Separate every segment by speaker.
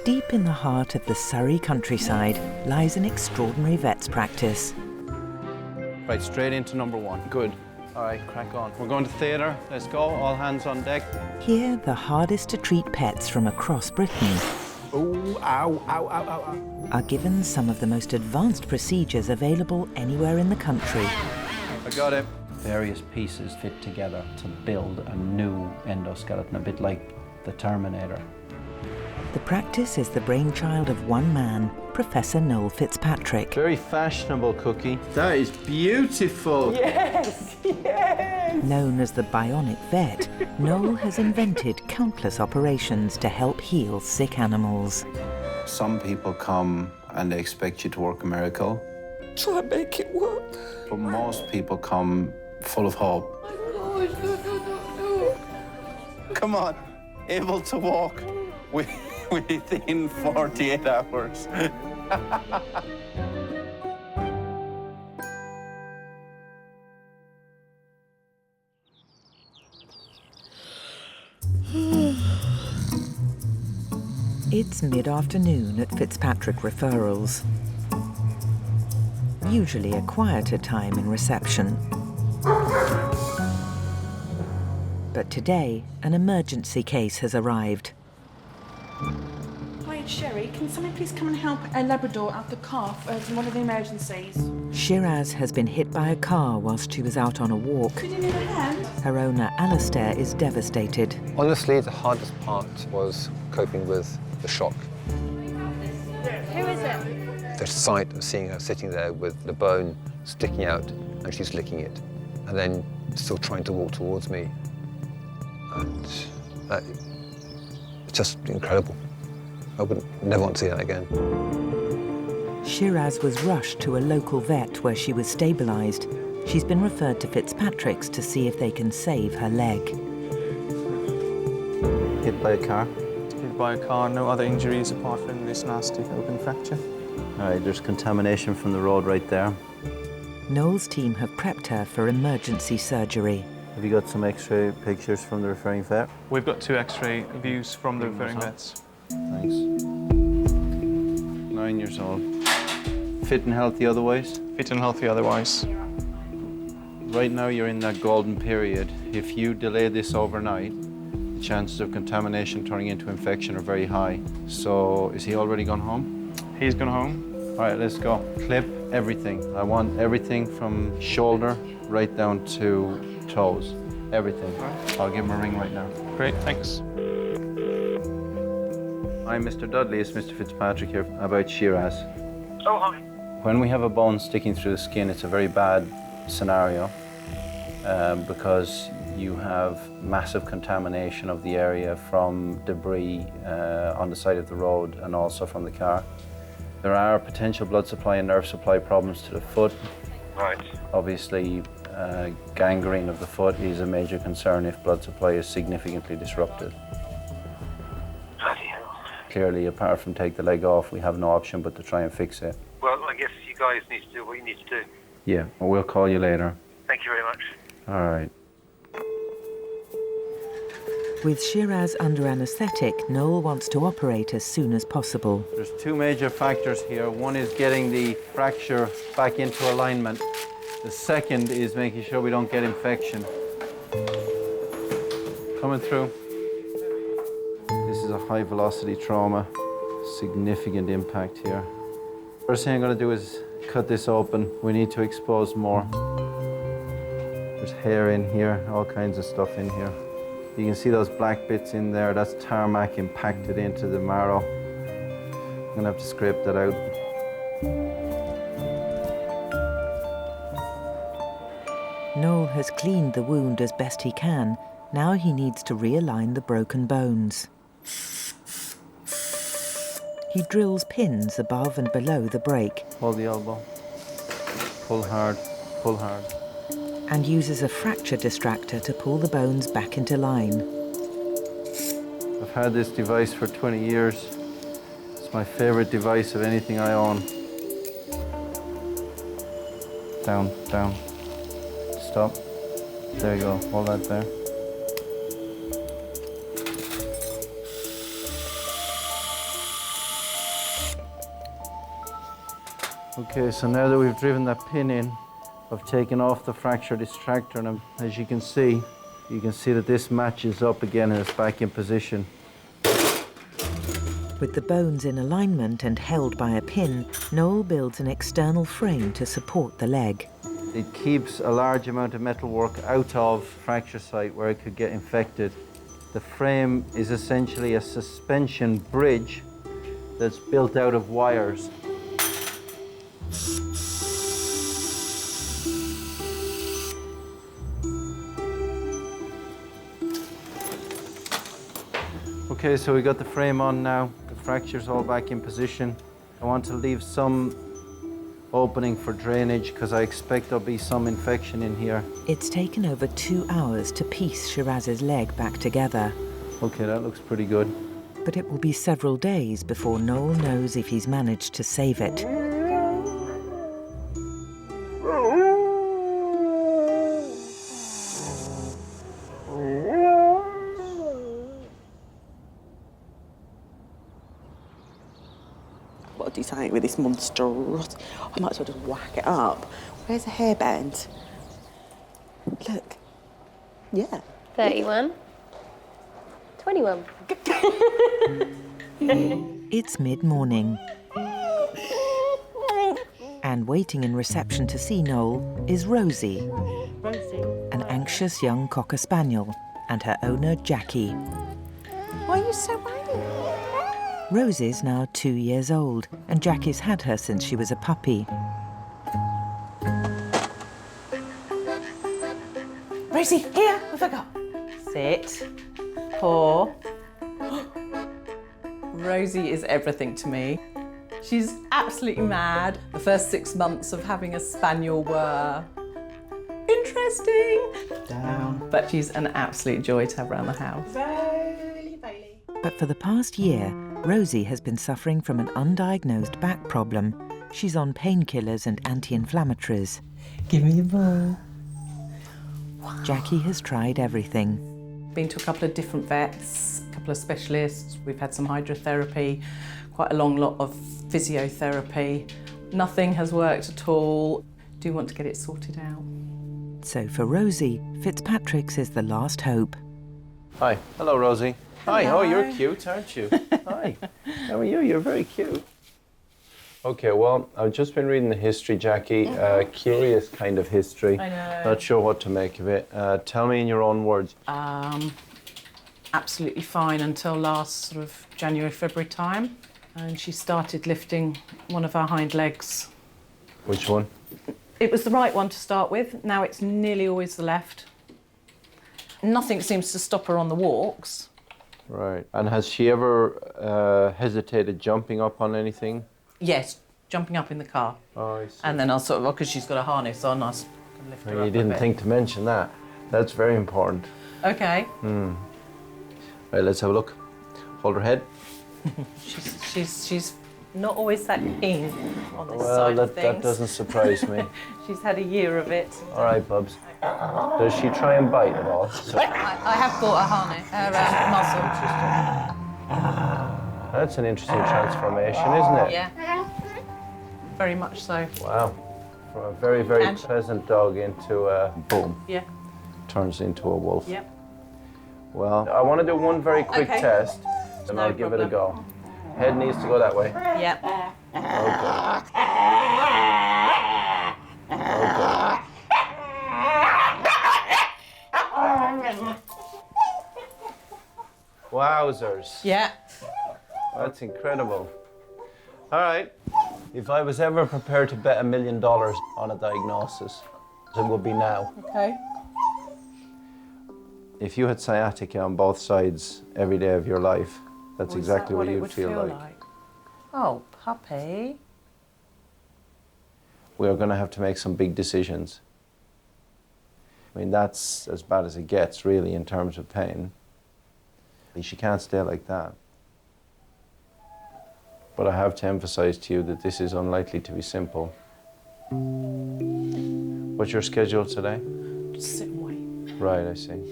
Speaker 1: Deep in the heart of the Surrey countryside lies an extraordinary vet's practice.
Speaker 2: Right, straight into number one. Good. All right, crack on. We're going to theatre. Let's go. All hands on deck.
Speaker 1: Here, the hardest to treat pets from across Britain
Speaker 2: Oh, ow, ow, ow, ow, ow.
Speaker 1: are given some of the most advanced procedures available anywhere in the country.
Speaker 2: I got it. Various pieces fit together to build a new endoskeleton, a bit like the Terminator.
Speaker 1: The practice is the brainchild of one man, Professor Noel Fitzpatrick.
Speaker 2: Very fashionable, Cookie. That is beautiful.
Speaker 3: Yes, yes!
Speaker 1: Known as the Bionic Vet, Noel has invented countless operations to help heal sick animals.
Speaker 2: Some people come and they expect you to work a miracle,
Speaker 3: Try and make it work.
Speaker 2: but most people come full of hope.
Speaker 3: Oh, no.
Speaker 2: Come on, able to walk within 48 hours.
Speaker 1: It's mid-afternoon at Fitzpatrick Referrals. Usually a quieter time in reception. But today, an emergency case has arrived.
Speaker 4: Hi, it's Sherry. Can someone please come and help a Labrador out the car for one of the emergencies?
Speaker 1: Shiraz has been hit by a car whilst she was out on a walk.
Speaker 4: Could you need a hand?
Speaker 1: Her owner, Alistair, is devastated.
Speaker 5: Honestly, the hardest part was coping with the shock.
Speaker 6: Who is it?
Speaker 5: The sight of seeing her sitting there with the bone sticking out and she's licking it, and then still trying to walk towards me. And it's just incredible. I would never want to see that again.
Speaker 1: Shiraz was rushed to a local vet where she was stabilised. She's been referred to Fitzpatrick's to see if they can save her leg.
Speaker 2: Hit by a car.
Speaker 7: Hit by a car, no other injuries apart from this nasty open fracture.
Speaker 2: All right, there's contamination from the road right there.
Speaker 1: Noel's team have prepped her for emergency surgery.
Speaker 2: Have you got some X-ray pictures from the referring vet?
Speaker 7: We've got 2 X-ray views from the referring vets.
Speaker 2: Thanks. 9 years old. Fit and healthy otherwise?
Speaker 7: Fit and healthy otherwise.
Speaker 2: Right now you're in that golden period. If you delay this overnight, the chances of contamination turning into infection are very high. So is he already gone home?
Speaker 7: He's gone home.
Speaker 2: All right, let's go. Clip everything. I want everything from shoulder right down to toes. Everything.
Speaker 7: Right.
Speaker 2: I'll give him a ring right now.
Speaker 7: Great, thanks.
Speaker 2: I'm Mr. Dudley. It's Mr. Fitzpatrick here about Shiraz.
Speaker 8: Oh, hi.
Speaker 2: When we have a bone sticking through the skin, it's a very bad scenario because you have massive contamination of the area from debris on the side of the road and also from the car. There are potential blood supply and nerve supply problems to the foot.
Speaker 8: Right.
Speaker 2: Obviously, gangrene of the foot is a major concern if blood supply is significantly disrupted.
Speaker 8: Bloody hell.
Speaker 2: Clearly, apart from take the leg off, we have no option but to try and fix it.
Speaker 8: Well, I guess you guys need to do what you need to do.
Speaker 2: Yeah, well, we'll call you later.
Speaker 8: Thank you very much.
Speaker 2: All right.
Speaker 1: With Shiraz under anaesthetic, Noel wants to operate as soon as possible.
Speaker 2: There's 2 major factors here. One is getting the fracture back into alignment. The second is making sure we don't get infection. Coming through. This is a high velocity trauma, significant impact here. First thing I'm going to do is cut this open. We need to expose more. There's hair in here, all kinds of stuff in here. You can see those black bits in there. That's tarmac impacted into the marrow. I'm going to have to scrape that out.
Speaker 1: Noel has cleaned the wound as best he can. Now he needs to realign the broken bones. He drills pins above and below the break.
Speaker 2: Hold the elbow. Pull hard, pull hard.
Speaker 1: And uses a fracture distractor to pull the bones back into line.
Speaker 2: I've had this device for 20 years. It's my favorite device of anything I own. Down, down. Stop. There you go, hold that there. Okay, so now that we've driven that pin in, I've taken off the fracture distractor, and as you can see that this matches up again and it's back in position.
Speaker 1: With the bones in alignment and held by a pin, Noel builds an external frame to support the leg.
Speaker 2: It keeps a large amount of metalwork out of fracture site where it could get infected. The frame is essentially a suspension bridge that's built out of wires. Okay, so we got the frame on now. The fracture's all back in position. I want to leave some opening for drainage because I expect there'll be some infection in here.
Speaker 1: It's taken over 2 hours to piece Shiraz's leg back together.
Speaker 2: Okay, that looks pretty good.
Speaker 1: But it will be several days before Noel knows if he's managed to save it.
Speaker 3: What do you say with this monstrosity? I might as well just whack it up. Where's the hairband? Look. Yeah.
Speaker 6: 31. 21.
Speaker 1: It's mid-morning. And waiting in reception to see Noel is Rosie, an anxious young Cocker Spaniel, and her owner, Jackie.
Speaker 3: Why are you so worried?
Speaker 1: Rosie's now 2 years old, and Jackie's had her since she was a puppy.
Speaker 3: Rosie, here, I forgot. Sit. Paw.
Speaker 9: Rosie is everything to me. She's absolutely mad. The first 6 months of having a spaniel were interesting.
Speaker 3: Down.
Speaker 9: But she's an absolute joy to have around the house.
Speaker 1: But for the past year, Rosie has been suffering from an undiagnosed back problem. She's on painkillers and anti-inflammatories.
Speaker 9: Give me a ball.
Speaker 1: Jackie has tried everything.
Speaker 9: Been to a couple of different vets, a couple of specialists. We've had some hydrotherapy, quite a long lot of physiotherapy. Nothing has worked at all. Do want to get it sorted out.
Speaker 1: So for Rosie, Fitzpatrick's is the last hope.
Speaker 2: Hi. Hello, Rosie. Hi. Oh, you're cute, aren't you? Hi. How are you? You're very cute. Okay, well, I've just been reading the history, Jackie. Curious kind of history.
Speaker 9: I know.
Speaker 2: Not sure what to make of it. Tell me in your own words.
Speaker 9: Absolutely fine until last sort of January, February time. And she started lifting one of her hind legs.
Speaker 2: Which one?
Speaker 9: It was the right one to start with. Now it's nearly always the left. Nothing seems to stop her on the walks.
Speaker 2: Right. And has she ever hesitated jumping up on anything?
Speaker 9: Yes, jumping up in the car.
Speaker 2: Oh, I see.
Speaker 9: And then I'll sort of, because she's got a harness on, I can lift her up
Speaker 2: You
Speaker 9: a
Speaker 2: didn't
Speaker 9: bit.
Speaker 2: think to mention that. That's very important.
Speaker 9: Okay.
Speaker 2: Right, let's have a look. Hold her head.
Speaker 9: She's not always that keen on this
Speaker 2: Well,
Speaker 9: side of things.
Speaker 2: that doesn't surprise me.
Speaker 9: She's had a year of it.
Speaker 2: All right, Bubs. Does she try and bite at all?
Speaker 9: I have bought a harness, muzzle.
Speaker 2: That's an interesting transformation, isn't it?
Speaker 9: Yeah. Very much so.
Speaker 2: Wow. From a very, very
Speaker 9: And-
Speaker 2: pleasant dog into a boom.
Speaker 9: Yeah.
Speaker 2: Turns into a wolf.
Speaker 9: Yep.
Speaker 2: Well, I want to do one very quick
Speaker 9: Okay.
Speaker 2: test, and
Speaker 9: No
Speaker 2: I'll give it a
Speaker 9: problem.
Speaker 2: go. Head needs to go that way.
Speaker 9: Yep.
Speaker 2: Okay. Okay. Wowzers.
Speaker 9: Yeah.
Speaker 2: That's incredible. All right. If I was ever prepared to bet $1 million on a diagnosis, it would be now.
Speaker 9: Okay.
Speaker 2: If you had sciatica on both sides every day of your life, that's
Speaker 9: Well, is
Speaker 2: exactly
Speaker 9: that
Speaker 2: what
Speaker 9: it
Speaker 2: you'd
Speaker 9: would
Speaker 2: feel like.
Speaker 9: Oh, puppy.
Speaker 2: We are going to have to make some big decisions. I mean, that's as bad as it gets, really, in terms of pain. She can't stay like that. But I have to emphasize to you that this is unlikely to be simple. What's your schedule today?
Speaker 9: Just sit and wait.
Speaker 2: Right, I see.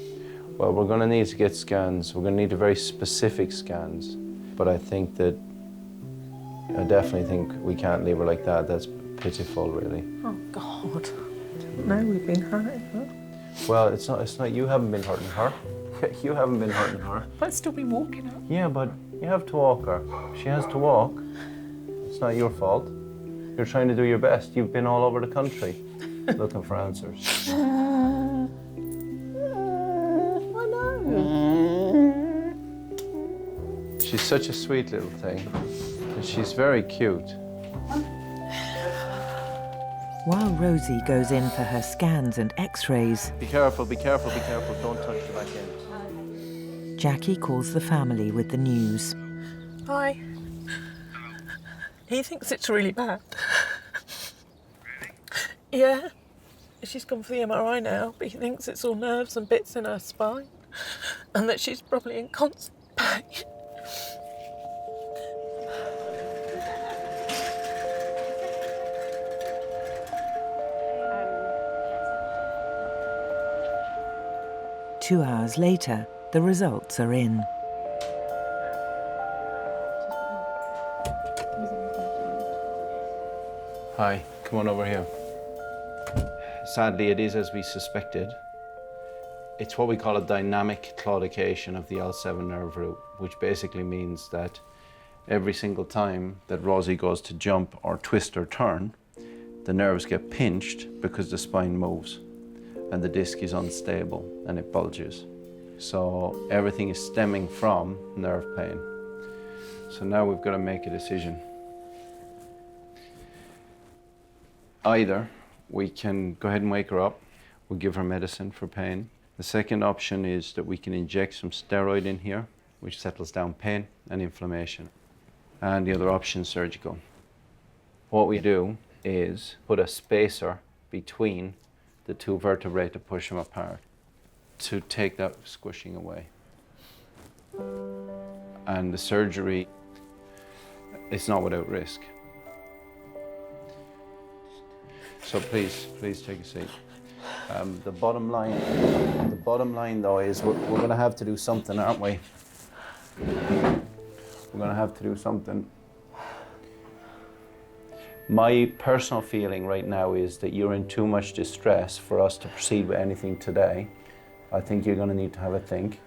Speaker 2: Well, we're going to need to get scans. We're going to need a very specific scans. But I definitely think we can't leave her like that. That's pitiful, really.
Speaker 9: Oh, God. No, we've been hurting her.
Speaker 2: Well, it's not, you haven't been hurting her. You haven't been hurting her.
Speaker 9: I'd still be walking her.
Speaker 2: Yeah, but you have to walk her. She has to walk. It's not your fault. You're trying to do your best. You've been all over the country looking for answers.
Speaker 9: I know.
Speaker 2: She's such a sweet little thing. And she's very cute.
Speaker 1: While Rosie goes in for her scans and x-rays,
Speaker 2: Be careful, be careful, be careful. Don't touch the back end.
Speaker 1: Jackie calls the family with the news.
Speaker 9: Hi. He thinks it's really bad. Yeah. She's gone for the MRI now, but he thinks it's all nerves and bits in her spine, and that she's probably in constant pain.
Speaker 1: Two hours later, the results are in.
Speaker 2: Hi, come on over here. Sadly, it is as we suspected. It's what we call a dynamic claudication of the L7 nerve root, which basically means that every single time that Rosie goes to jump or twist or turn, the nerves get pinched because the spine moves and the disc is unstable and it bulges. So everything is stemming from nerve pain. So now we've got to make a decision. Either we can go ahead and wake her up, we'll give her medicine for pain. The second option is that we can inject some steroid in here, which settles down pain and inflammation. And the other option is surgical. What we do is put a spacer between the two vertebrae to push them apart, to take that squishing away. And the surgery is not without risk. So please take a seat. The bottom line though is we're going to have to do something, aren't we? We're going to have to do something. My personal feeling right now is that you're in too much distress for us to proceed with anything today. I think you're going to need to have a think.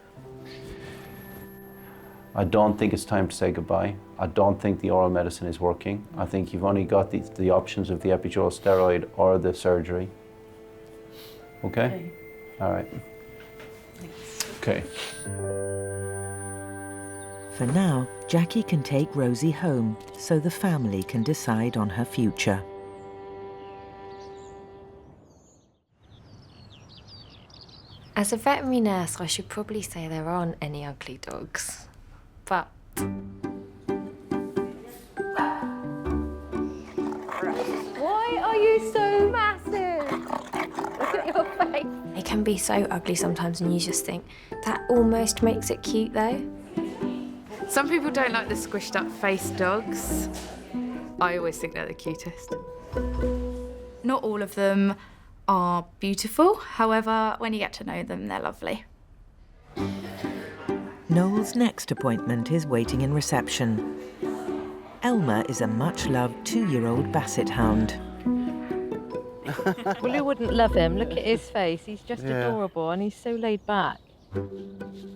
Speaker 2: I don't think it's time to say goodbye. I don't think the oral medicine is working. I think you've only got the options of the epidural steroid or the surgery. Okay? All right. Okay.
Speaker 1: For now, Jackie can take Rosie home so the family can decide on her future.
Speaker 6: As a veterinary nurse, I should probably say there aren't any ugly dogs. But why are you so massive? Look at your face. They can be so ugly sometimes, and you just think, that almost makes it cute, though.
Speaker 10: Some people don't like the squished up face dogs. I always think they're the cutest. Not all of them are beautiful. However, when you get to know them, they're lovely.
Speaker 1: Noel's next appointment is waiting in reception. Elmer is a much-loved 2-year-old basset hound.
Speaker 11: Well, who wouldn't love him? Look at his face. He's just adorable and he's so laid back.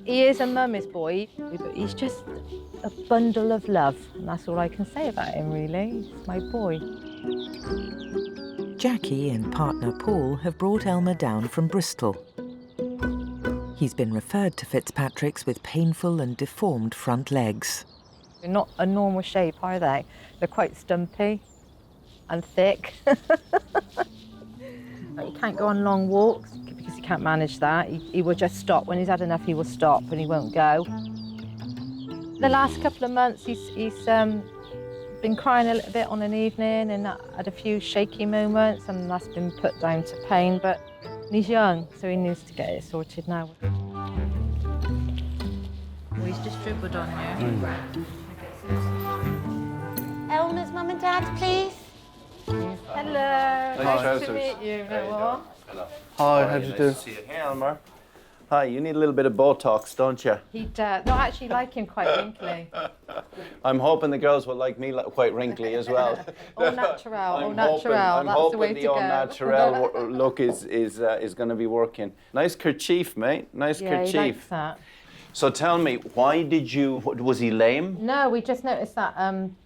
Speaker 11: He is a mummy's boy, but he's just a bundle of love. And that's all I can say about him, really. He's my boy.
Speaker 1: Jackie and partner Paul have brought Elmer down from Bristol. He's been referred to Fitzpatrick's with painful and deformed front legs.
Speaker 11: They're not a normal shape, are they? They're quite stumpy and thick. He can't go on long walks because he can't manage that. He will just stop. When he's had enough, he will stop and he won't go. The last couple of months, he's been crying a little bit on an evening and had a few shaky moments, and that's been put down to pain, but he's young, so he needs to get it sorted now. Well, he's just dribbled on you.
Speaker 3: Elmer's mum and dad, please.
Speaker 11: Hello.
Speaker 2: Nice
Speaker 11: to meet you.
Speaker 2: Hello.
Speaker 7: Hi, how do you do?
Speaker 2: See you. Hey, Elmer. Hi, you need a little bit of Botox, don't you?
Speaker 11: He'd not actually like him quite wrinkly.
Speaker 2: I'm hoping the girls will like me quite wrinkly as well.
Speaker 11: All natural, all
Speaker 2: I'm
Speaker 11: natural.
Speaker 2: hoping,
Speaker 11: That's the way to go.
Speaker 2: all natural look is going to be working. Nice kerchief, mate. Nice kerchief.
Speaker 11: He likes that.
Speaker 2: So tell me, why did you? Was he lame?
Speaker 11: No, we just noticed that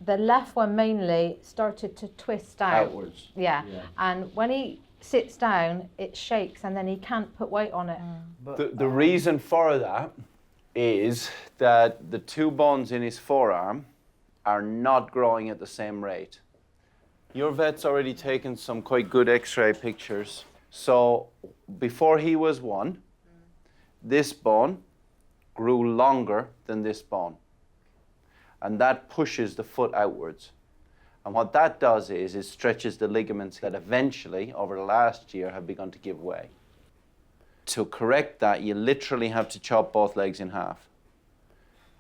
Speaker 11: the left one mainly started to twist out.
Speaker 2: Outwards.
Speaker 11: Yeah. And when he sits down, it shakes, and then he can't put weight on it.
Speaker 2: The reason for that is that the two bones in his forearm are not growing at the same rate. Your vet's already taken some quite good X-ray pictures. So before he was 1, this bone grew longer than this bone. And that pushes the foot outwards. And what that does is it stretches the ligaments that eventually, over the last year, have begun to give way. To correct that, you literally have to chop both legs in half.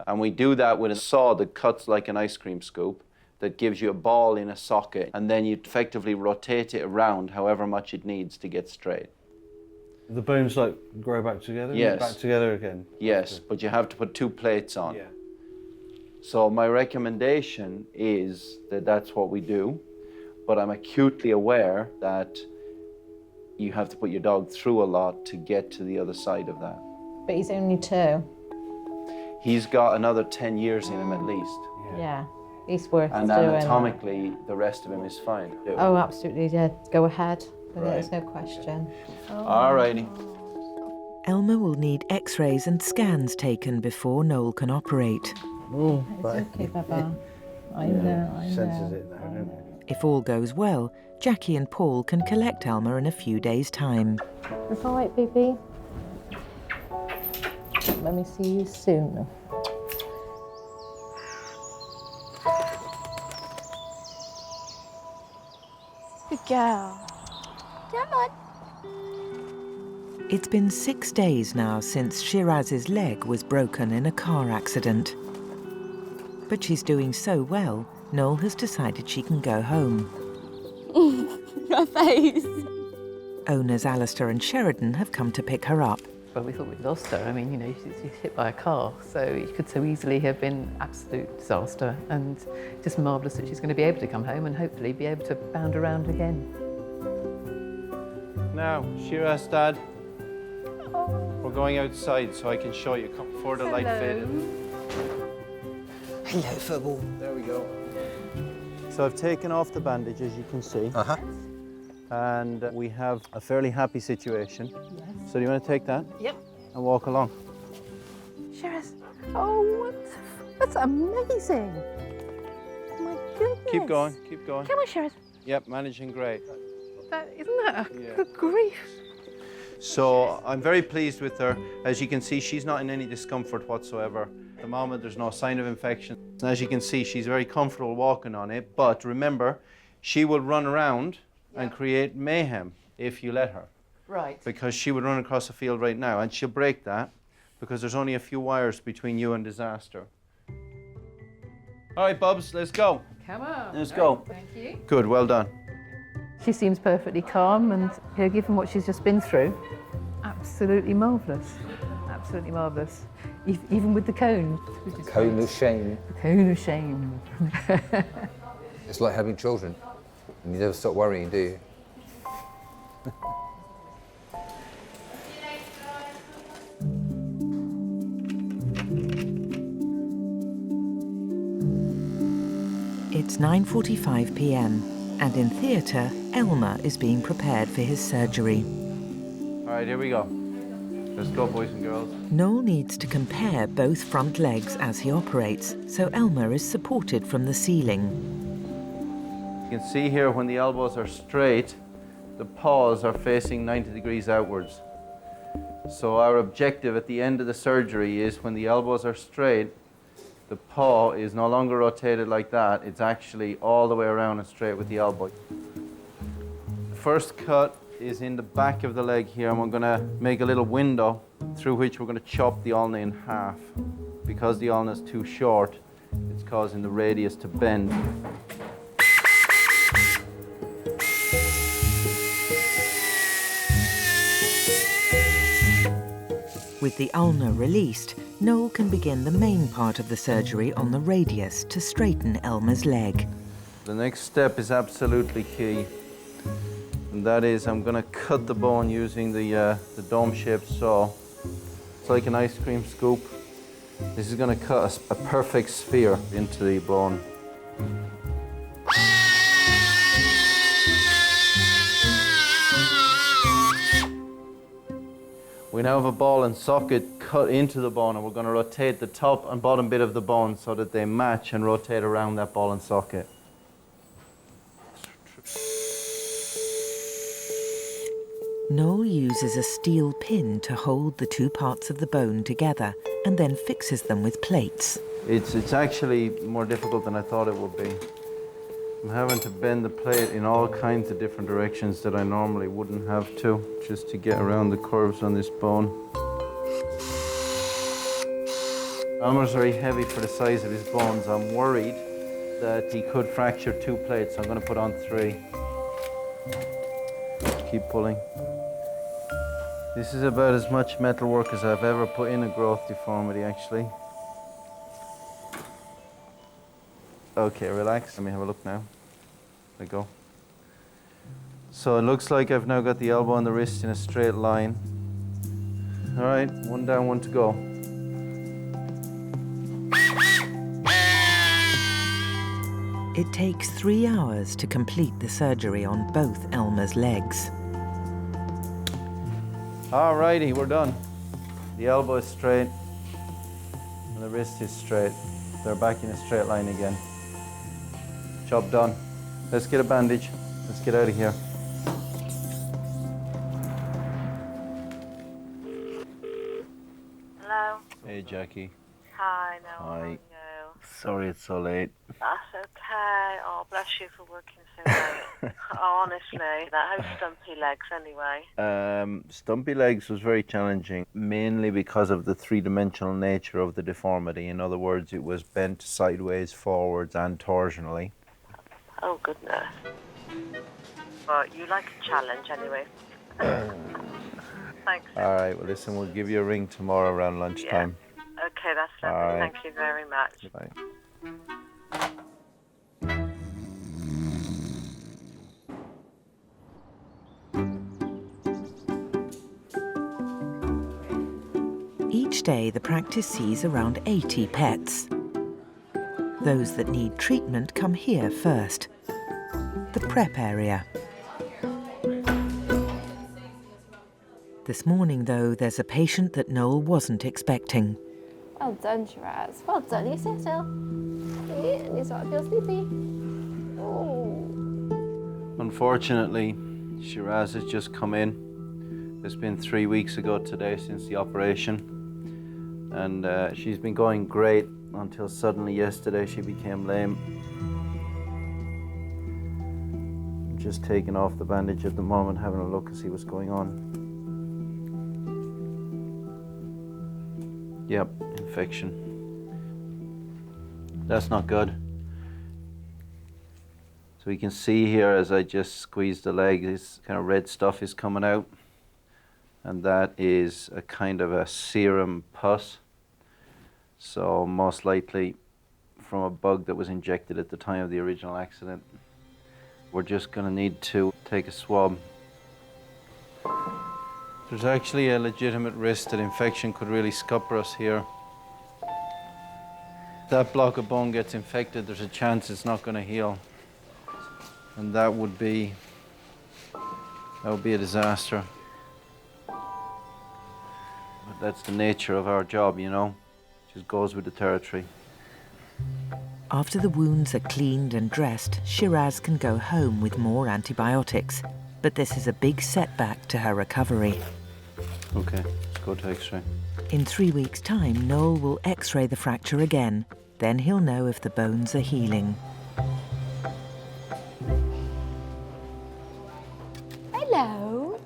Speaker 2: And we do that with a saw that cuts like an ice cream scoop, that gives you a ball in a socket, and then you effectively rotate it around however much it needs to get straight.
Speaker 12: The bones like grow back together?
Speaker 2: Yes.
Speaker 12: Back together again?
Speaker 2: Yes, but you have to put 2 plates on.
Speaker 12: Yeah.
Speaker 2: So my recommendation is that that's what we do, but I'm acutely aware that you have to put your dog through a lot to get to the other side of that.
Speaker 11: But he's only 2.
Speaker 2: He's got another 10 years in him at least.
Speaker 11: Yeah. He's worth
Speaker 2: And
Speaker 11: doing.
Speaker 2: anatomically, the rest of him is fine.
Speaker 11: Oh, absolutely, yeah. Go ahead.
Speaker 2: Right.
Speaker 11: There's no question.
Speaker 2: All righty.
Speaker 1: Elmer will need X-rays and scans taken before Noel can operate.
Speaker 12: Oh,
Speaker 11: It's okay, Baba. I know.
Speaker 12: Senses it now, don't it?
Speaker 1: If all goes well, Jackie and Paul can collect Elmer in a few days' time.
Speaker 11: It's all right, baby. Let me see you soon.
Speaker 6: Good girl. Come on.
Speaker 1: It's been 6 days now since Shiraz's leg was broken in a car accident. But she's doing so well, Noel has decided she can go home.
Speaker 6: Your face.
Speaker 1: Owners Alistair and Sheridan have come to pick her up.
Speaker 13: Well, we thought we'd lost her. I mean, you know, she's hit by a car, so it could so easily have been absolute disaster, and just marvellous that she's going to be able to come home and hopefully be able to bound around again.
Speaker 2: Now, Shiraz, Dad, we're going outside so I can show you. Come before the light faded.
Speaker 5: Hello, football.
Speaker 2: There we go. So I've taken off the bandage, as you can see. And we have a fairly happy situation.
Speaker 11: Yes.
Speaker 2: So do you want to take that?
Speaker 11: Yep.
Speaker 2: And walk along?
Speaker 11: Shiraz. Oh, wonderful. That's amazing. My goodness.
Speaker 2: Keep going, keep going.
Speaker 11: Come on, Shiraz.
Speaker 2: Yep, managing great.
Speaker 11: Isn't that a good grief?
Speaker 2: So I'm very pleased with her. As you can see, she's not in any discomfort whatsoever. At the moment, there's no sign of infection. And as you can see, she's very comfortable walking on it. But remember, she will run around and create mayhem if you let her.
Speaker 13: Right.
Speaker 2: Because she would run across the field right now, and she'll break that because there's only a few wires between you and disaster. All right, Bubs, let's go.
Speaker 13: Come on.
Speaker 2: Let's go.
Speaker 13: Thank you.
Speaker 2: Good, well done.
Speaker 13: She seems perfectly calm, and you know, given what she's just been through, absolutely marvellous. Absolutely marvellous. Even with the cone. Which is
Speaker 5: Cone
Speaker 13: great.
Speaker 5: of shame.
Speaker 13: The cone of shame.
Speaker 5: It's like having children. And you never stop worrying, do you?
Speaker 1: It's 9:45 p.m. and in theatre, Elmer is being prepared for his surgery.
Speaker 2: All right, here we go. Let's go, boys and girls.
Speaker 1: Noel needs to compare both front legs as he operates, so Elmer is supported from the ceiling.
Speaker 2: You can see here when the elbows are straight, the paws are facing 90 degrees outwards. So our objective at the end of the surgery is when the elbows are straight, the paw is no longer rotated like that. It's actually all the way around and straight with the elbow. The first cut is in the back of the leg here, and we're going to make a little window through which we're going to chop the ulna in half. Because the ulna is too short, it's causing the radius to bend.
Speaker 1: With the ulna released, Noel can begin the main part of the surgery on the radius to straighten Elmer's leg.
Speaker 2: The next step is absolutely key, and that is I'm going to cut the bone using the dome-shaped saw. It's like an ice cream scoop. This is going to cut a perfect sphere into the bone. We now have a ball and socket cut into the bone, and we're going to rotate the top and bottom bit of the bone so that they match and rotate around that ball and socket.
Speaker 1: Noel uses a steel pin to hold the two parts of the bone together and then fixes them with plates.
Speaker 2: It's actually more difficult than I thought it would be. I'm having to bend the plate in all kinds of different directions that I normally wouldn't have to, just to get around the curves on this bone. Elmer's very heavy for the size of his bones. I'm worried that he could fracture 2 plates. I'm going to put on 3. Keep pulling. This is about as much metal work as I've ever put in a growth deformity, actually. Okay, relax. Let me have a look now. There we go. So it looks like I've now got the elbow and the wrist in a straight line. All right, 1 down, 1 to go.
Speaker 1: It takes 3 hours to complete the surgery on both Elmer's legs.
Speaker 2: All righty, we're done. The elbow is straight and the wrist is straight. They're back in a straight line again. Job done. Let's get a bandage. Let's get out of here.
Speaker 14: Hello?
Speaker 2: Hey, Jackie.
Speaker 14: Hi, no.
Speaker 2: Hi. Sorry it's so late.
Speaker 14: That's okay. Oh, bless you for working so late. Oh, honestly, how's Stumpy legs anyway?
Speaker 2: Stumpy legs was very challenging, mainly because of the 3-dimensional nature of the deformity. In other words, it was bent sideways, forwards, and torsionally.
Speaker 14: Oh, goodness. Well, you like a challenge anyway. Thanks.
Speaker 2: All right, well, listen, we'll give you a ring tomorrow around lunchtime.
Speaker 14: Yeah. Okay, that's lovely.
Speaker 2: All right.
Speaker 14: Thank you very much.
Speaker 2: Bye.
Speaker 1: Each day, the practice sees around 80 pets. Those that need treatment come here first, the prep area. This morning, though, there's a patient that Noel wasn't expecting.
Speaker 6: Well done, Shiraz. Well done. You sit still. Yeah, you sort of feel sleepy. Oh.
Speaker 2: Unfortunately, Shiraz has just come in. It's been 3 weeks ago today since the operation. And she's been going great until suddenly yesterday she became lame. I'm just taking off the bandage at the moment, having a look to see what's going on. Yep, infection. That's not good. So you can see here as I just squeeze the leg, this kind of red stuff is coming out. And that is a kind of a serum pus. So most likely from a bug that was injected at the time of the original accident. We're just going to need to take a swab. There's actually a legitimate risk that infection could really scupper us here. If that block of bone gets infected, there's a chance it's not going to heal. And that would be a disaster. But that's the nature of our job, you know. It just goes with the territory.
Speaker 1: After the wounds are cleaned and dressed, Shiraz can go home with more antibiotics. But this is a big setback to her recovery.
Speaker 2: Okay, let's go to X-ray.
Speaker 1: In 3 weeks' time, Noel will X-ray the fracture again. Then he'll know if the bones are healing.
Speaker 6: Hello.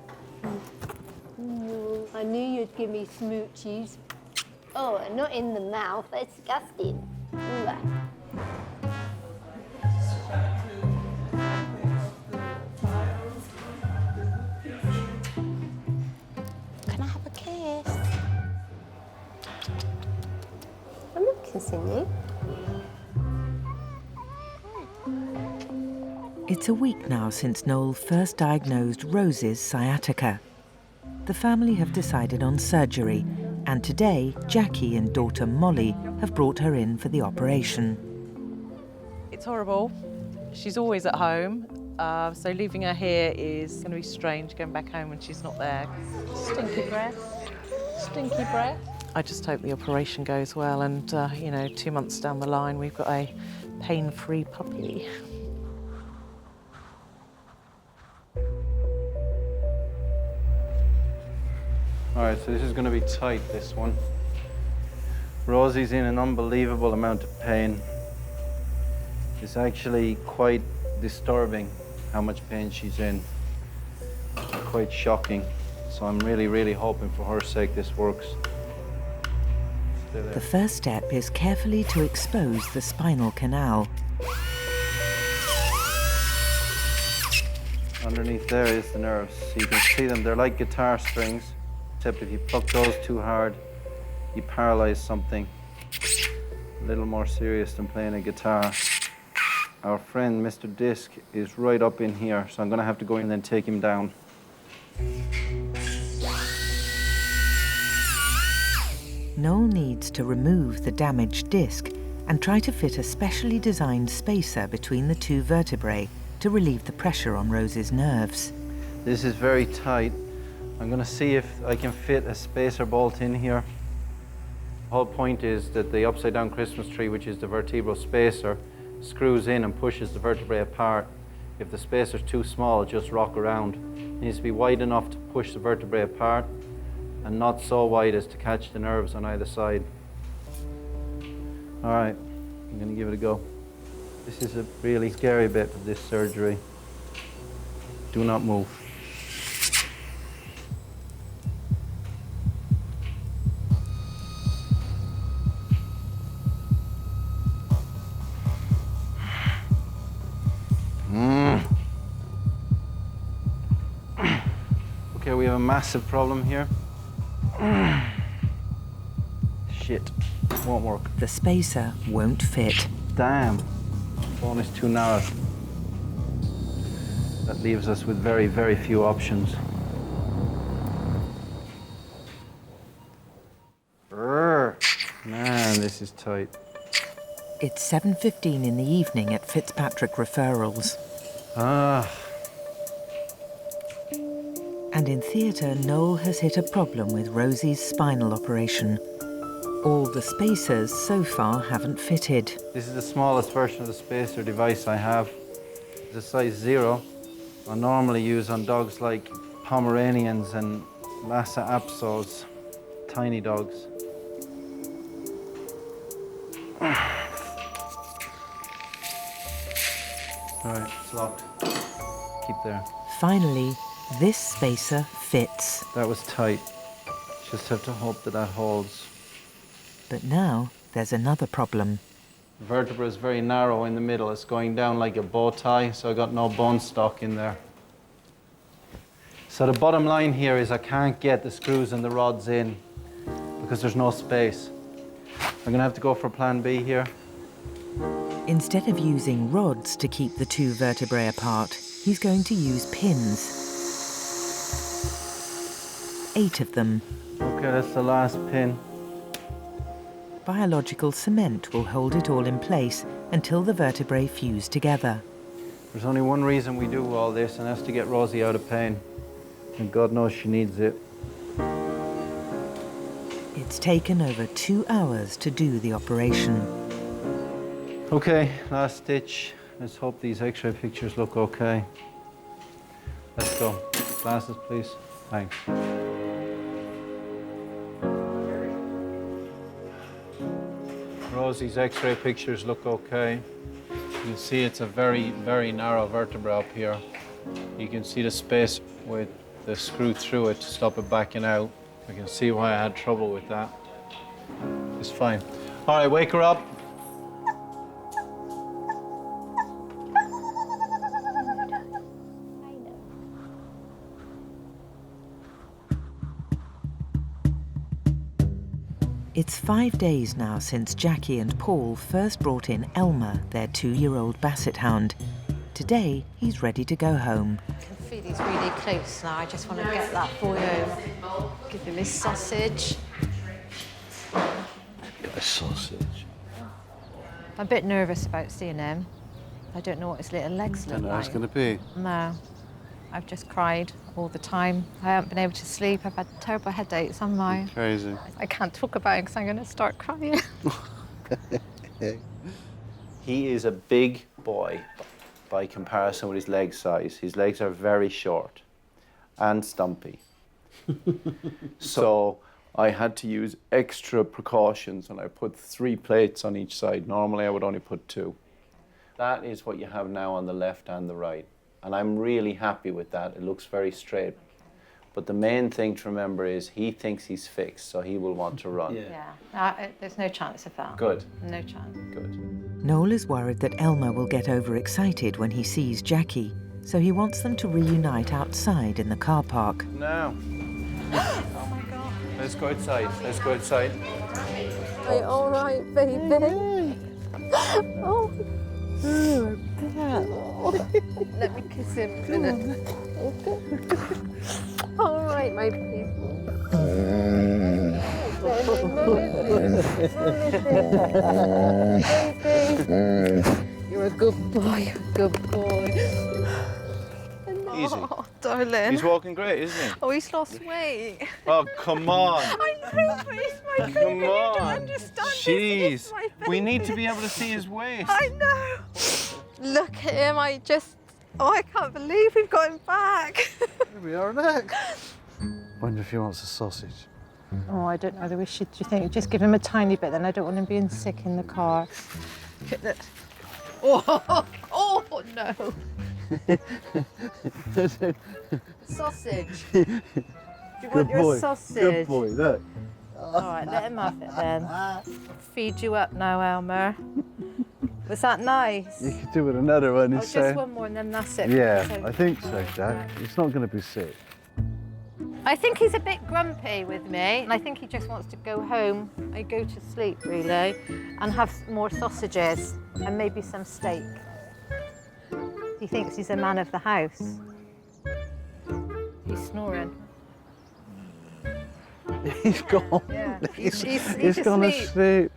Speaker 6: I knew you'd give me smoochies. Oh, not in the mouth. That's disgusting.
Speaker 3: Can I have a kiss?
Speaker 6: Continue.
Speaker 1: It's a week now since Noel first diagnosed Rose's sciatica. The family have decided on surgery, and today Jackie and daughter Molly have brought her in for the operation.
Speaker 9: It's horrible. She's always at home, so leaving her here is going to be strange, going back home when she's not there. Stinky breath. Stinky breath. I just hope the operation goes well, and, 2 months down the line, we've got a pain-free puppy.
Speaker 2: All right, so this is going to be tight, this one. Rosie's in an unbelievable amount of pain. It's actually quite disturbing how much pain she's in. Quite shocking. So I'm really, really hoping for her sake this works.
Speaker 1: The first step is carefully to expose the spinal canal.
Speaker 2: Underneath there is the nerves. So you can see them, they're like guitar strings, except if you pluck those too hard, you paralyze something. A little more serious than playing a guitar. Our friend, Mr. Disc, is right up in here, so I'm gonna have to go in and take him down.
Speaker 1: Noel needs to remove the damaged disc and try to fit a specially designed spacer between the two vertebrae to relieve the pressure on Rose's nerves.
Speaker 2: This is very tight. I'm gonna see if I can fit a spacer bolt in here. The whole point is that the upside down Christmas tree, which is the vertebral spacer, screws in and pushes the vertebrae apart. If the spacer's too small, it'll just rock around. It needs to be wide enough to push the vertebrae apart and not so wide as to catch the nerves on either side. All right, I'm gonna give it a go. This is a really scary bit of this surgery. Do not move. Okay, we have a massive problem here. Shit, won't work.
Speaker 1: The spacer won't fit.
Speaker 2: Damn, bone is too narrow. That leaves us with very, very few options. Man, this is tight.
Speaker 1: It's 7:15 in the evening at Fitzpatrick Referrals. And in theatre, Noel has hit a problem with Rosie's spinal operation. All the spacers so far haven't fitted.
Speaker 2: This is the smallest version of the spacer device I have. It's a size 0. I normally use on dogs like Pomeranians and Lhasa Apsos, tiny dogs. All right, it's locked. Keep there.
Speaker 1: Finally, this spacer fits.
Speaker 2: That was tight. Just have to hope that that holds.
Speaker 1: But now there's another problem.
Speaker 2: The vertebra is very narrow in the middle. It's going down like a bow tie, so I got no bone stock in there. So the bottom line here is I can't get the screws and the rods in because there's no space. I'm gonna have to go for plan B here.
Speaker 1: Instead of using rods to keep the two vertebrae apart, he's going to use pins. 8 of them.
Speaker 2: Okay, that's the last pin.
Speaker 1: Biological cement will hold it all in place until the vertebrae fuse together.
Speaker 2: There's only one reason we do all this, and that's to get Rosie out of pain. And God knows she needs it.
Speaker 1: It's taken over 2 hours to do the operation.
Speaker 2: Okay, last stitch. Let's hope these X-ray pictures look okay. Let's go. Glasses, please. Thanks. Rosie's X-ray pictures look okay. You can see it's a very, very narrow vertebra up here. You can see the space with the screw through it to stop it backing out. I can see why I had trouble with that. It's fine. All right, wake her up.
Speaker 1: It's 5 days now since Jackie and Paul first brought in Elmer, their 2-year-old basset hound. Today, he's ready to go home.
Speaker 11: I can feel he's really close now. I just want to get that boy home. Give him his sausage.
Speaker 12: A sausage.
Speaker 11: I'm a bit nervous about seeing him. I don't know what his little legs look
Speaker 12: I don't know how
Speaker 11: like.
Speaker 12: it's going to be.
Speaker 11: No. I've just cried all the time. I haven't been able to sleep. I've had terrible headaches, haven't I?
Speaker 12: Crazy.
Speaker 11: I can't talk about it because I'm going to start crying.
Speaker 2: He is a big boy by comparison with his leg size. His legs are very short and stumpy. So I had to use extra precautions and I put 3 plates on each side. Normally I would only put 2. That is what you have now on the left and the right. And I'm really happy with that. It looks very straight. But the main thing to remember is he thinks he's fixed, so he will want to run.
Speaker 11: There's no chance of that.
Speaker 2: Good.
Speaker 11: No chance.
Speaker 2: Good.
Speaker 1: Noel is worried that Elmer will get overexcited when he sees Jackie, so he wants them to reunite outside in the car park.
Speaker 2: Now.
Speaker 11: Oh my God.
Speaker 2: Let's go outside. Let's go outside.
Speaker 11: Are you all right, baby? Oh. Let me kiss him a minute. All right, my people. You're a good boy, you're a good boy.
Speaker 2: Easy.
Speaker 11: Oh, darling.
Speaker 2: He's walking great, isn't he?
Speaker 11: Oh, he's lost weight.
Speaker 2: Oh, come on.
Speaker 11: I know, but he's my baby.
Speaker 2: Come
Speaker 11: You don't
Speaker 2: on.
Speaker 11: understand.
Speaker 2: Jeez.
Speaker 11: He's my baby.
Speaker 2: We need to be able to see his waist.
Speaker 11: I know. Look at him. I can't believe we've got him back.
Speaker 12: Here we are next. Wonder if he wants a sausage.
Speaker 11: Oh, I don't know. Do you think? Just give him a tiny bit, then I don't want him being sick in the car. Oh no. Sausage. Do you want your sausage?
Speaker 12: Good boy, look.
Speaker 11: All right, let him have it then. Feed you up now, Elmer. Was that nice?
Speaker 12: You could do with another one.
Speaker 11: Just one more and then that's it.
Speaker 12: Yeah,
Speaker 11: So-
Speaker 12: I think so, Jack. He's not going to be sick.
Speaker 11: I think he's a bit grumpy with me, and I think he just wants to go home and go to sleep, really, and have more sausages and maybe some steak. He thinks he's a man of the house. He's snoring.
Speaker 12: He's gone.
Speaker 11: Yeah,
Speaker 12: He's gone to sleep.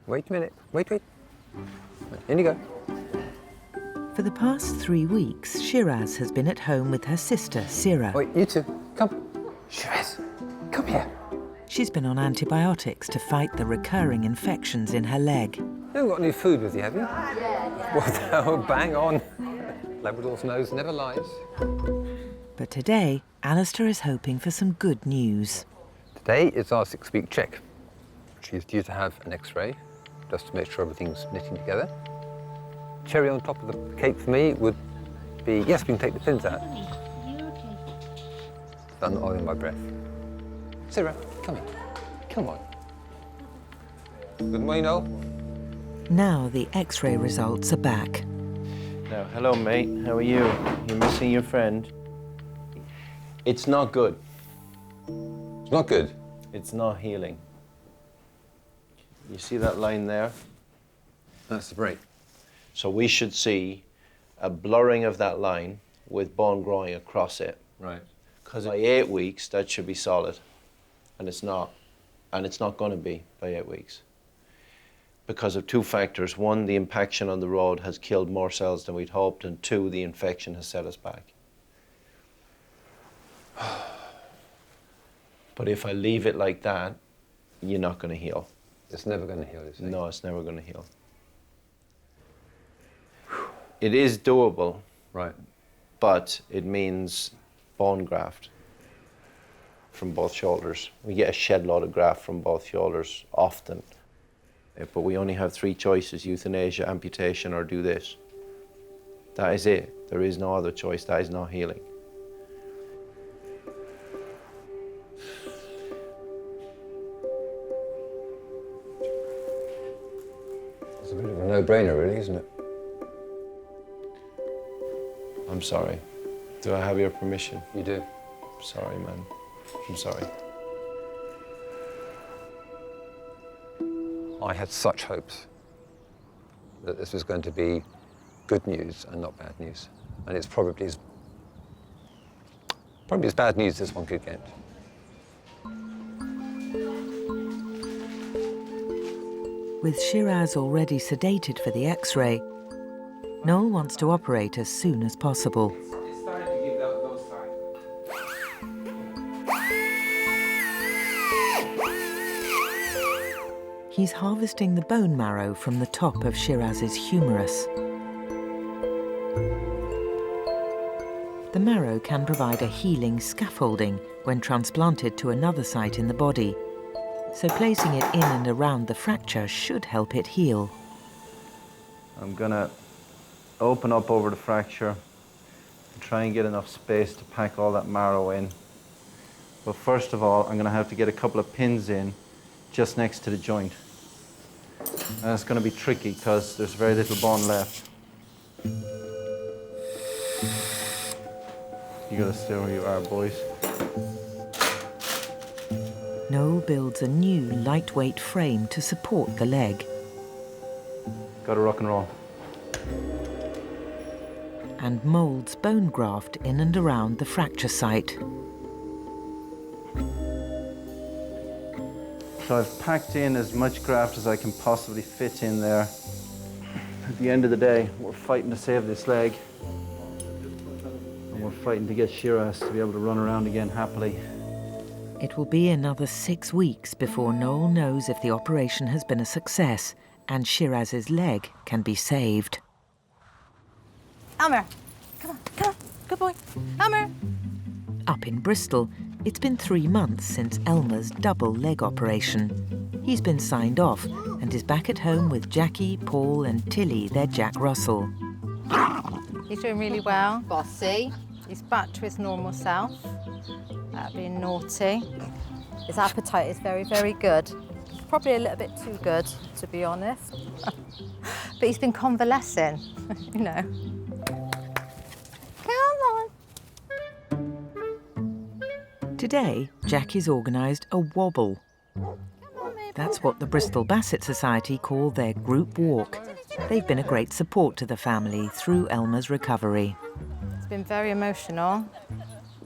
Speaker 5: Wait a minute. Wait. In you go.
Speaker 1: For the past 3 weeks, Shiraz has been at home with her sister, Sira.
Speaker 5: Wait, you two. Come. Shiraz, come here.
Speaker 1: She's been on antibiotics to fight the recurring infections in her leg.
Speaker 5: You haven't got any food with you, have you? Yeah. Well, bang on. Labrador's nose never lies.
Speaker 1: But today, Alistair is hoping for some good news.
Speaker 5: Today is our 6-week check. She's due to have an X-ray, just to make sure everything's knitting together. Cherry on top of the cake for me would be, yes, we can take the pins out. I'm not holding my breath. Sarah, come here. Come on. Good morning, Noel.
Speaker 1: Now the X-ray results are back.
Speaker 2: Now, hello, mate. How are you? You're missing your friend. It's not good.
Speaker 5: It's not good?
Speaker 2: It's not healing. You see that line there?
Speaker 5: That's the break.
Speaker 2: So we should see a blurring of that line with bone growing across it.
Speaker 5: Right.
Speaker 2: Because by 8 weeks, that should be solid. And it's not. And it's not going to be by 8 weeks. Because of 2 factors. 1, the impaction on the road has killed more cells than we'd hoped. And 2, the infection has set us back. But if I leave it like that, you're not going to heal.
Speaker 5: It's never going to heal, is it?
Speaker 2: No, it's never going to heal. It is doable.
Speaker 5: Right.
Speaker 2: But it means bone graft from both shoulders. We get a shed load of graft from both shoulders often. But we only have 3 choices: euthanasia, amputation, or do this. That is it. There is no other choice. That is not healing.
Speaker 5: It's a bit of a no-brainer, really, isn't it?
Speaker 2: I'm sorry. Do I have your permission?
Speaker 5: You do.
Speaker 2: Sorry, man. I'm sorry.
Speaker 5: I had such hopes that this was going to be good news and not bad news. And it's probably as bad news as one could get.
Speaker 1: With Shiraz already sedated for the X-ray, Noel wants to operate as soon as possible.
Speaker 7: It's starting to give those signs.
Speaker 1: He's harvesting the bone marrow from the top of Shiraz's humerus. The marrow can provide a healing scaffolding when transplanted to another site in the body, so placing it in and around the fracture should help it heal.
Speaker 2: I'm gonna open up over the fracture and try and get enough space to pack all that marrow in. But first of all, I'm gonna have to get a couple of pins in just next to the joint. And it's gonna be tricky because there's very little bone left. You gotta stay where you are, boys.
Speaker 1: Noel builds a new lightweight frame to support the leg.
Speaker 2: Gotta rock and roll.
Speaker 1: And moulds bone graft in and around the fracture site.
Speaker 2: So I've packed in as much graft as I can possibly fit in there. At the end of the day, we're fighting to save this leg. And we're fighting to get Shiraz to be able to run around again happily.
Speaker 1: It will be another 6 weeks before Noel knows if the operation has been a success and Shiraz's leg can be saved.
Speaker 11: Elmer, come on, good boy. Elmer!
Speaker 1: Up in Bristol, it's been 3 months since Elmer's double leg operation. He's been signed off and is back at home with Jackie, Paul and Tilly, their Jack Russell.
Speaker 11: He's doing really well. Bossy. He's back to his normal self, being naughty. His appetite is very, very good. Probably a little bit too good, to be honest. But he's been convalescing, you know. Come on.
Speaker 1: Today, Jackie's organised a wobble. That's what the Bristol Basset Society call their group walk. They've been a great support to the family through Elmer's recovery.
Speaker 11: It's been very emotional,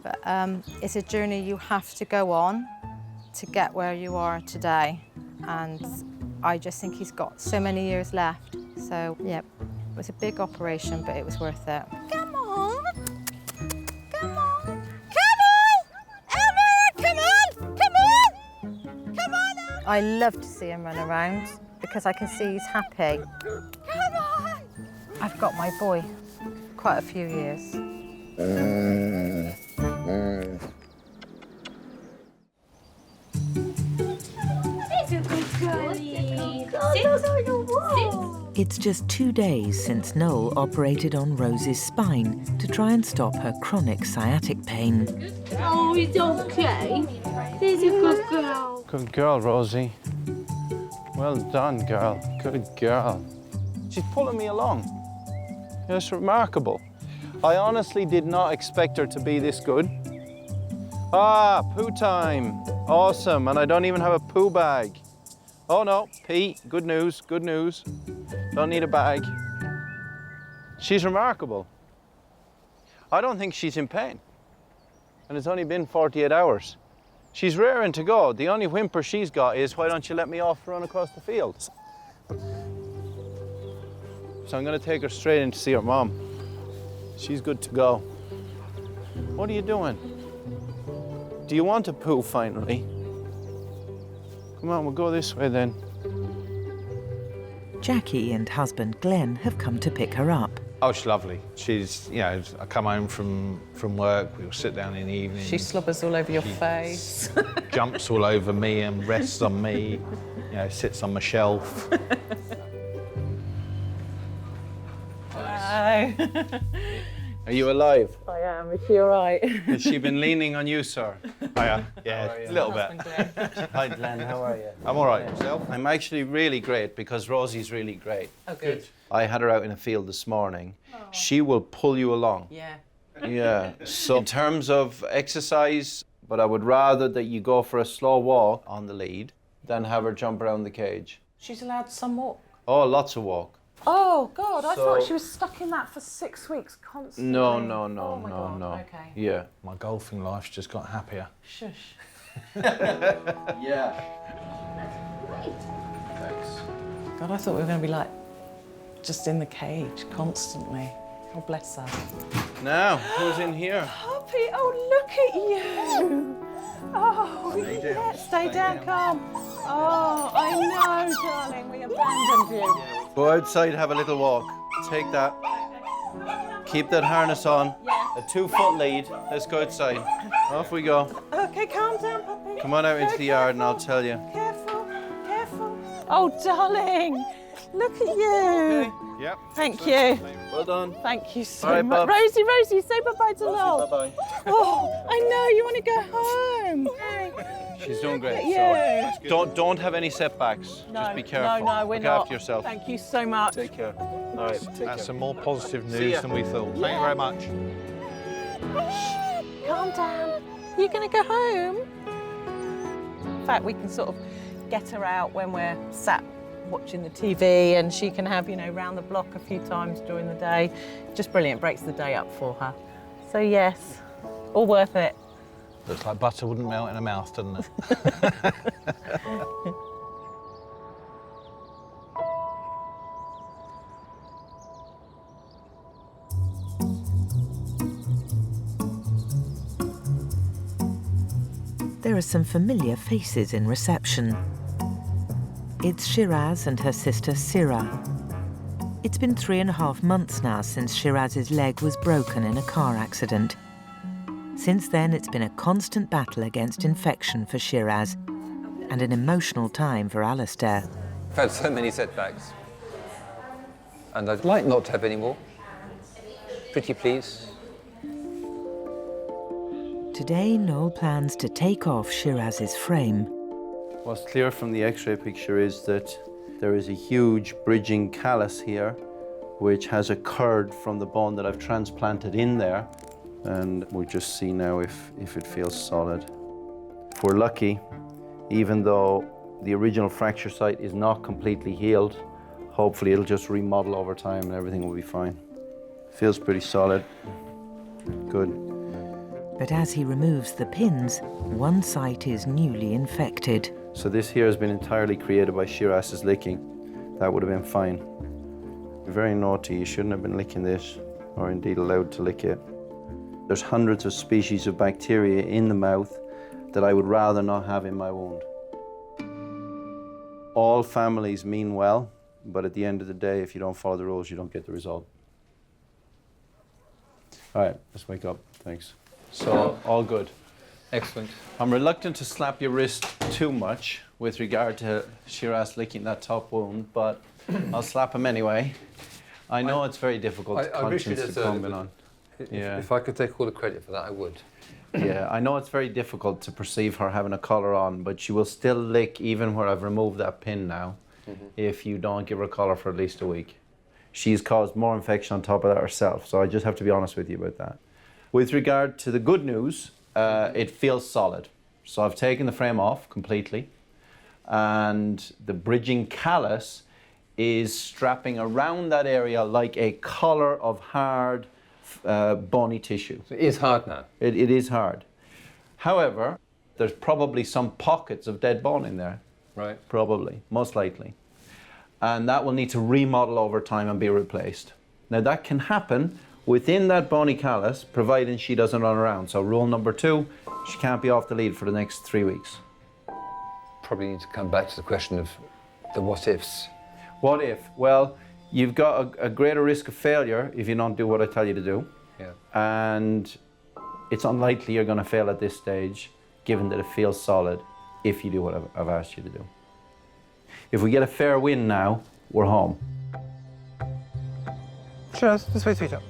Speaker 11: but it's a journey you have to go on to get where you are today. And I just think he's got so many years left. So, yeah, it was a big operation, but it was worth it. Come on! Come on! Come on! Elmer! Come on! Come on! Come on! Elmer. I love to see him run around because I can see he's happy. Come on! I've got my boy quite a few years.
Speaker 1: It's just 2 days since Noel operated on Rose's spine to try and stop her chronic sciatic pain.
Speaker 6: Oh, he's okay. He's a good girl.
Speaker 2: Good girl, Rosie. Well done, girl. Good girl. She's pulling me along. It's remarkable. I honestly did not expect her to be this good. Ah, poo time. Awesome, and I don't even have a poo bag. Oh no, pee, good news, good news. Don't need a bag. She's remarkable. I don't think she's in pain. And it's only been 48 hours. She's raring to go. The only whimper she's got is, why don't you let me off run across the field? So I'm gonna take her straight in to see her mom. She's good to go. What are you doing? Do you want a poo finally? Come on, we'll go this way then.
Speaker 1: Jackie and husband Glenn have come to pick her up.
Speaker 15: Oh, she's lovely. She's, you know, I come home from work, we'll sit down in the evening.
Speaker 9: She slobbers all over your face.
Speaker 15: Jumps all over me and rests on me, you know, sits on my shelf.
Speaker 9: Hello.
Speaker 2: Are you alive?
Speaker 9: I am. Is she all right?
Speaker 2: Has she been leaning on you, sir?
Speaker 15: Yeah, a little bit.
Speaker 2: Hi, Glenn, how are you?
Speaker 15: I'm all right. Yourself?
Speaker 2: I'm actually really great because Rosie's really great.
Speaker 9: Oh, good.
Speaker 2: I had her out in a field this morning. She will pull you along.
Speaker 9: Yeah.
Speaker 2: Yeah. So in terms of exercise, but I would rather that you go for a slow walk on the lead than have her jump around the cage.
Speaker 9: She's allowed some walk.
Speaker 2: Oh, lots of walk.
Speaker 9: Oh, God, I
Speaker 2: So-
Speaker 9: thought she was stuck in that for 6 weeks constantly.
Speaker 2: No.
Speaker 9: Oh, my God.
Speaker 2: No.
Speaker 9: Okay.
Speaker 2: Yeah.
Speaker 15: My golfing life's just got happier.
Speaker 9: Shush.
Speaker 2: Yeah. Thanks.
Speaker 9: God, I thought we were going to be like just in the cage constantly. Oh, bless her.
Speaker 2: Now, who's in here?
Speaker 9: Poppy, oh, look at you. Oh, yeah, stay down, calm. Oh, I know, darling, we abandoned you.
Speaker 2: Go outside, have a little walk. Take that. Keep that harness on. A 2-foot lead. Let's go outside. Off we go.
Speaker 9: Okay, calm down, Poppy.
Speaker 2: Come on out into the yard and I'll tell you.
Speaker 9: Careful, careful. Oh, darling, look at you.
Speaker 2: Okay. Yep.
Speaker 9: Thank you.
Speaker 2: Well done.
Speaker 9: Thank you so
Speaker 2: All right,
Speaker 9: much.
Speaker 2: Bob.
Speaker 9: Rosie, say bye-bye to Noel.
Speaker 2: Bye-bye.
Speaker 9: Oh, I know, you want to go home.
Speaker 2: She's doing great.
Speaker 9: Yeah.
Speaker 2: So don't have any setbacks. Just be careful.
Speaker 9: No, we're
Speaker 2: Look
Speaker 9: not.
Speaker 2: after yourself.
Speaker 9: Thank you so much.
Speaker 2: Take care. All right. Take
Speaker 15: That's
Speaker 2: care.
Speaker 15: some more positive
Speaker 2: See
Speaker 15: news
Speaker 2: ya.
Speaker 15: than we thought. Thank you very much.
Speaker 9: Calm down. You're going to go home? In fact, we can sort of get her out when we're sat watching the TV and she can have, round the block a few times during the day. Just brilliant, breaks the day up for her. So yes, all worth it.
Speaker 15: Looks like butter wouldn't melt in a mouth, doesn't it?
Speaker 1: There are some familiar faces in reception. It's Shiraz and her sister Sira. It's been 3.5 months now since Shiraz's leg was broken in a car accident. Since then, it's been a constant battle against infection for Shiraz and an emotional time for Alistair.
Speaker 5: I've had so many setbacks, and I'd like not to have any more. Pretty please.
Speaker 1: Today, Noel plans to take off Shiraz's frame.
Speaker 2: What's clear from the X-ray picture is that there is a huge bridging callus here, which has occurred from the bone that I've transplanted in there. And we'll just see now if it feels solid. If we're lucky, even though the original fracture site is not completely healed, hopefully it'll just remodel over time and everything will be fine. Feels pretty solid. Good.
Speaker 1: But as he removes the pins, one site is newly infected.
Speaker 2: So this here has been entirely created by Shiraz's licking. That would have been fine. You're very naughty, you shouldn't have been licking this, or indeed allowed to lick it. There's hundreds of species of bacteria in the mouth that I would rather not have in my wound. All families mean well, but at the end of the day, if you don't follow the rules, you don't get the result. All right, let's wake up, thanks. So, all good.
Speaker 5: Excellent.
Speaker 2: I'm reluctant to slap your wrist too much with regard to Shiraz licking that top wound, but I'll slap him anyway. I know it's very difficult to conscience to comb it on.
Speaker 5: If I could take all the credit for that, I would.
Speaker 2: Yeah, I know it's very difficult to perceive her having a collar on, but she will still lick even where I've removed that pin now, if you don't give her a collar for at least a week. She's caused more infection on top of that herself, so I just have to be honest with you about that. With regard to the good news, it feels solid. So I've taken the frame off completely, and the bridging callus is strapping around that area like a collar of hard, bony tissue.
Speaker 5: So it is hard now?
Speaker 2: It is hard. However, there's probably some pockets of dead bone in there.
Speaker 5: Right.
Speaker 2: Probably, most likely. And that will need to remodel over time and be replaced. Now that can happen within that bony callus, providing she doesn't run around. So rule number 2, she can't be off the lead for the next 3 weeks.
Speaker 5: Probably need to come back to the question of the what-ifs.
Speaker 2: What if? Well, you've got a greater risk of failure if you don't do what I tell you to do.
Speaker 5: Yeah.
Speaker 2: And it's unlikely you're going to fail at this stage, given that it feels solid, if you do what I've asked you to do. If we get a fair win now, we're home.
Speaker 5: Shiraz, this way, sweetheart.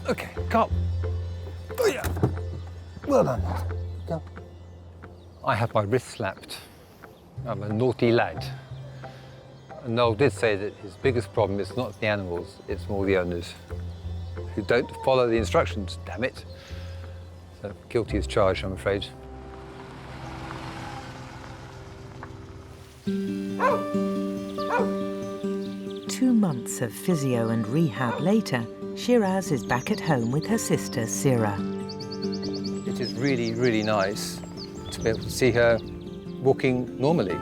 Speaker 5: Okay, go. Oh, yeah. Well done. Go. I had my wrist slapped. I'm a naughty lad. And Noel did say that his biggest problem is not the animals, it's more the owners. who don't follow the instructions, damn it. So guilty as charged, I'm afraid.
Speaker 1: 2 months of physio and rehab later, Shiraz is back at home with her sister, Sira.
Speaker 5: It is really, really nice to be able to see her walking normally.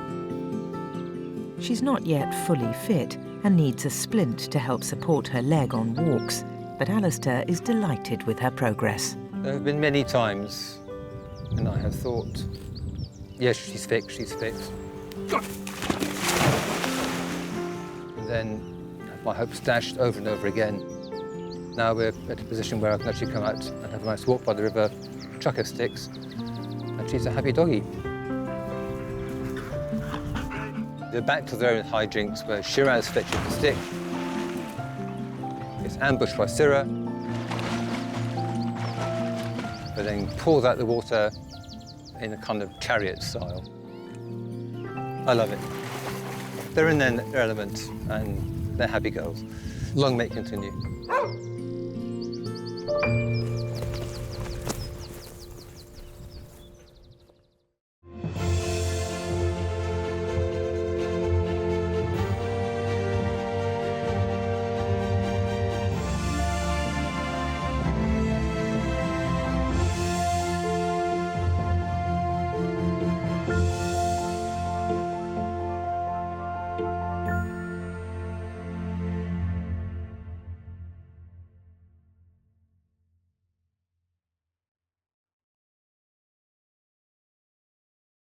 Speaker 1: She's not yet fully fit and needs a splint to help support her leg on walks, but Alistair is delighted with her progress.
Speaker 5: There have been many times when I have thought, yes, she's fixed, she's fixed. And then have my hopes dashed over and over again. Now we're at a position where I can actually come out and have a nice walk by the river, chuck her sticks, and she's a happy doggy. They're back to their own hijinks where Shiraz fetches the stick. It's ambushed by Sira, but then pulls out the water in a kind of chariot style. I love it. They're in their element and they're happy girls. Long may it continue.